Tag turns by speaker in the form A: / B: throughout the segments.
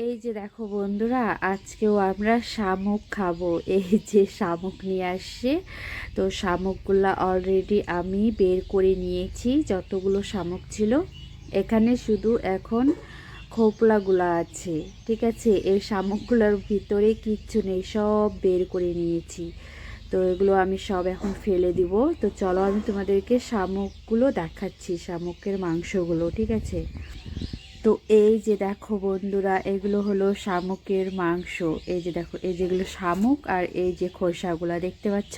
A: এই যে দেখো বন্ধুরা, আজকেও আমরা শামুক খাবো। এই যে শামুক নিয়ে আসছে, তো শামুকগুলা অলরেডি আমি বের করে নিয়েছি। যতগুলো শামুক ছিল এখানে শুধু এখন খোপলাগুলা আছে, ঠিক আছে। এই শামুকগুলোর ভিতরে কিচ্ছু নেই, সব বের করে নিয়েছি। তো এগুলো আমি সব এখন ফেলে দিব। তো চলো আমি তোমাদেরকে শামুকগুলো দেখাচ্ছি, শামুকের মাংসগুলো, ঠিক আছে। তো এই যে দেখো বন্ধুরা, এগুলো হলো শামুকের মাংস। এই যে দেখো, এই যেগুলো শামুক আর এই যে খোসাগুলো দেখতে পাচ্ছ,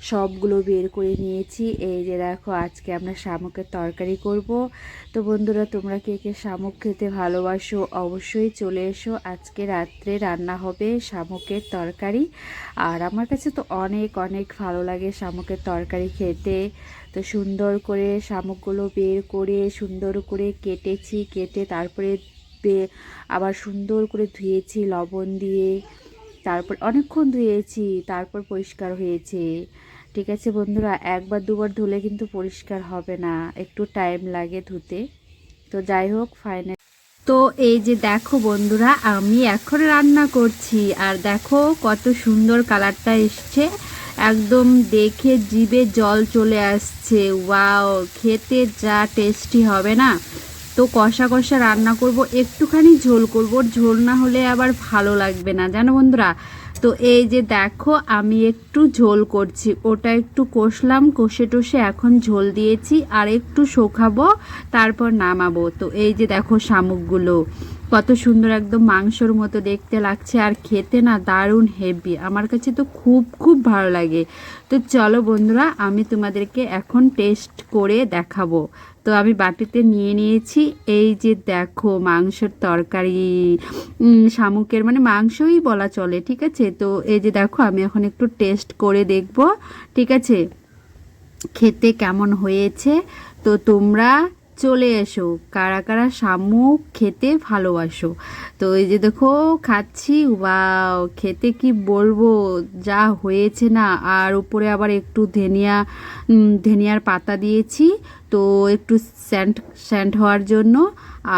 A: সবগুলো বের করে নিয়েছি। এই যে দেখো, আজকে আমরা শামুকের তরকারি করব। তো বন্ধুরা, তোমরা কে কে শামুক খেতে ভালোবাসো অবশ্যই চলে এসো। আজকে রাত্রে রান্না হবে শামুকের তরকারি। আর আমার কাছে তো অনেক অনেক ভালো লাগে শামুকের তরকারি খেতে। তো সুন্দর করে শামুকগুলো বের করে সুন্দর করে কেটেছি, কেটে তারপরে আবার সুন্দর করে ধুয়েছি লবণ দিয়ে। তারপর অনেকক্ষণ ধুয়েছি, তারপর পরিষ্কার হয়েছে, ঠিক আছে বন্ধুরা। একবার দুবার ধুলে কিন্তু পরিষ্কার হবে না, একটু টাইম লাগে ধুতে। তো যাই হোক, ফাইনাল। তো এই যে দেখো বন্ধুরা, আমি এখন রান্না করছি আর দেখো কত সুন্দর কালারটা এসছে। একদম দেখে জিভে জল চলে আসছে। ওয়াও, খেতে যা টেস্টি হবে না। তো কষা কষা রান্না করব, একটুখানি ঝোল করব, ঝোল না হলে আবার ভালো লাগবে না, জানো বন্ধুরা। তো এই যে দেখো, আমি একটু ঝোল করছি, ওটা একটু কষলাম, কষে টষে এখন ঝোল দিয়েছি আর একটু শোকাবো, তারপর নামাবো। তো এই যে দেখো শামুকগুলো কত সুন্দর, একদম মাংসর মতো দেখতে লাগছে আর খেতে না দারুণ হেভি। আমার কাছে তো খুব খুব ভালো লাগে। তো চলো বন্ধুরা, আমি তোমাদেরকে এখন টেস্ট করে দেখাবো। তো আমি বাটিতে নিয়ে নিয়েছি। এই যে দেখো মাংসের তরকারি, শামুকের মানে মাংসই বলা চলে, ঠিক আছে। তো এই যে দেখো, আমি এখন একটু টেস্ট করে দেখব, ঠিক আছে, খেতে কেমন হয়েছে। তো তোমরা চলে এসো, কারা কারা শামুক খেতে ভালোবাসো। তো এই যে দেখো খাচ্ছি, ওয়াও, খেতে কি বলবো, যা হয়েছে না। আর উপরে আবার একটু ধনিয়ার পাতা দিয়েছি, তো একটু স্যান্ট স্যান্ট হওয়ার জন্য।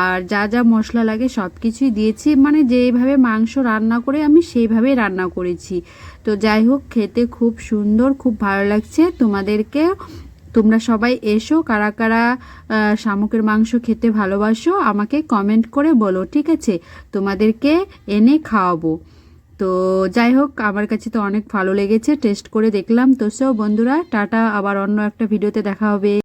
A: আর যা যা মশলা লাগে সব কিছুই দিয়েছি, মানে যেভাবে মাংস রান্না করে আমি সেইভাবেই রান্না করেছি। তো যাই হোক, খেতে খুব সুন্দর, খুব ভালো লাগছে তোমাদেরকে। তোমরা সবাই এসো, কারা কারা শামুকের মাংস খেতে ভালোবাসো আমাকে কমেন্ট করে বলো, ঠিক আছে। তোমাদেরকে এনে খাওয়াবো। তো যাই হোক, আমার কাছে তো অনেক ভালো লেগেছে, টেস্ট করে দেখলাম। তো সো বন্ধুরা, টাটা, আবার অন্য একটা ভিডিওতে দেখা হবে।